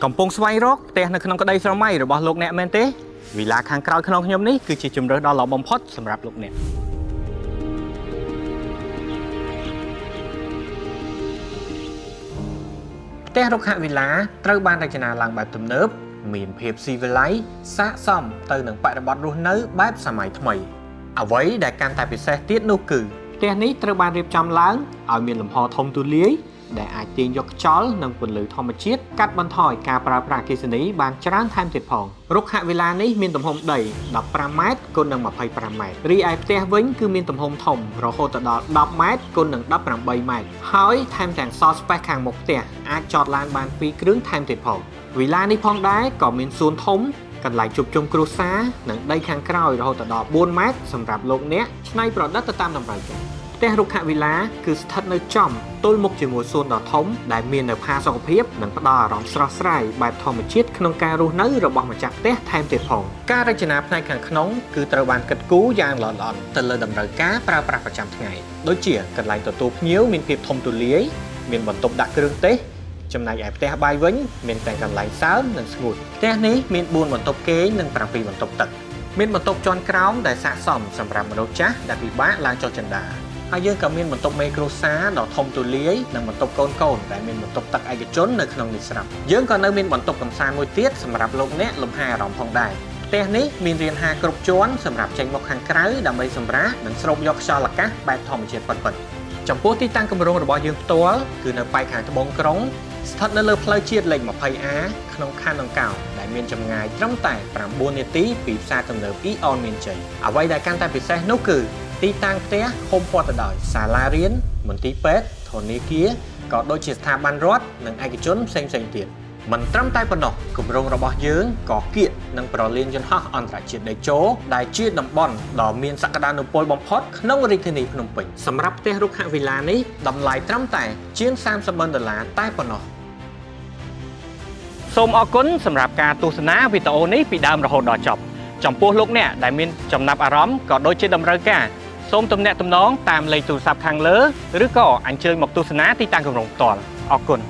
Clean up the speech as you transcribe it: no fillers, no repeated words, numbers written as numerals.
កំពុងស្វែងរកផ្ទះនៅក្នុងក្តីស្រមៃរបស់លោកអ្នកមែនទេវិឡាខាងក្រោយក្នុងខ្ញុំនេះគឺជាជម្រើសដ៏ល្អបំផុតសម្រាប់លោកអ្នកផ្ទះរុក្ខវិឡាត្រូវបានរចនាឡើងបែបទំនើបមានភាពស៊ីវិល័យស័ក្តិសមទៅនឹងបរិបទរស់នៅបែបសម័យថ្មីអ្វីដែលកាន់តែពិសេសទៀតនោះគឺផ្ទះនេះត្រូវបានរៀបចំឡើងឲ្យមានលំហធំទូលាយដែលអាចទាញយកខ្យល់និងពន្លឺធម្មជាតិកាត់បន្ថយការប្រើប្រាស់អគ្គិសនីបានច្រើនថែមទៀតផងរុក្ខវិឡានេះមានទំហំដី15ម៉ែត្រគុណនឹង25ម៉ែត្ររីឯផ្ទះវិញគឺមានទំហំធំរហូតដល់10ម៉ែត្រគុណនឹង18ម៉ែត្រហើយថែមទាំងសល់ស្ប៉េសខាងមុខផ្ទះអាចចតឡានបាន2គ្រឿងថែមទៀតផងវិឡានេះផងដែរក៏មានសួនធំកន្លែងជួបជុំគ្រួសារនិងដីខាងក្រោយរហូតដល់4ម៉ែត្រសម្រាប់លោកអ្នកច្នៃប្រឌិតទៅតាមតម្រូវការផ្ទះរុក្ខវិឡាគឺស្ថិតនៅចំទល់មុខជាមួយសួនដ៏ធំដែលមាននៅផាសុកភាពនិងផ្ដល់អារម្មណ៍ស្រស់ស្រាយបែបធម្មជាតិក្នុងការរស់នៅរបស់ម្ចាស់ផ្ទះថែមទៀតផងការរចនាផ្នែកខាងក្នុងគឺត្រូវបានគិតគូរយ៉ាងល្អិតល្អន់ទៅលើតម្រូវការប្រើប្រាស់ប្រចាំថ្ងៃដូចជាកន្លែងទទួលភ្ញៀវមានភាពធំទូលាយមានបន្ទប់ដាក់គ្រឿងទេសចំណែកឯផ្ទះបាយវិញមានតែកន្លែងសើមនិងស្ងួតផ្ទះនេះមាន4បន្ទប់គេងនិង7បន្ទប់ទឹកមានបន្ទប់ជាន់ក្រោមដែលស័ក្តិសមសម្រាប់មនុស្សចាស់ដែលពិបាកឡើងចុះជណ្ដើរហើយយើងក៏មានបន្ទប់មេគ្រួសារដ៏ធំទូលាយនិងបន្ទប់កូនដែលមានបន្ទប់ទឹកឯកជននៅក្នុងនេះស្រាប់យើងក៏នៅមានបន្ទប់កម្សាន្តមួយទៀតសម្រាប់លោកអ្នកលំហែអារម្មណ៍ផងដែរផ្ទះនេះមានរានហាលគ្រប់ជាន់សម្រាប់ចេញមកខាងក្រៅដើម្បីសម្រាកនិងស្រូបយកខ្យល់អាកាសបែបធម្មជាតិពិតៗចំពោះទីតាំងគម្រោងរបស់យើងផ្ទាល់គឺនៅប៉ែកខាងត្បូងក្រុងស្ថិតនៅលើផ្លូវជាតិលេខ 20A ក្នុងខណ្ឌដង្កោដែលមានចម្ងាយត្រឹមតែ9នាទីពីផ្សារទំនើប Eon មានជ័យអ្វីដែលកាន់តែពិសេសនោះគឺទីតាំងផ្ទះហុំព័ទ្ធទៅដោយសាលារៀនមន្ទីរពេទ្យធនាគារក៏ដូចជាស្ថាប័នរដ្ឋនិងឯកជនផ្សេងៗទៀតមិនត្រឹមតែប៉ុណ្ណោះគម្រោងរបស់យើងក៏គៀកនឹងប្រលានយន្តហោះអន្តរជាតិដេជោដែលជាតំបន់ដ៏មានសក្តានុពលបំផុតក្នុងរាជធានីភ្នំពេញសម្រាប់ផ្ទះរុក្ខវិឡានេះតម្លៃត្រឹមតែជាង$30,000តែប៉ុណ្ណោះសូមអរគុណសម្រាប់ការទស្សនាវីដេអូនេះពីដើមរហូតដល់ចប់ចំពោះលោកអ្នកដែលមានចំណាប់អារម្មណ៍ក៏ដូចជាតម្រូវការសូមទំនាក់ទំនងតាមលេខទូរស័ព្ទខាងលើឬក៏អញ្ជើញមកទស្សនាទីតាំងគម្រោងផ្ទាល់អរគុណ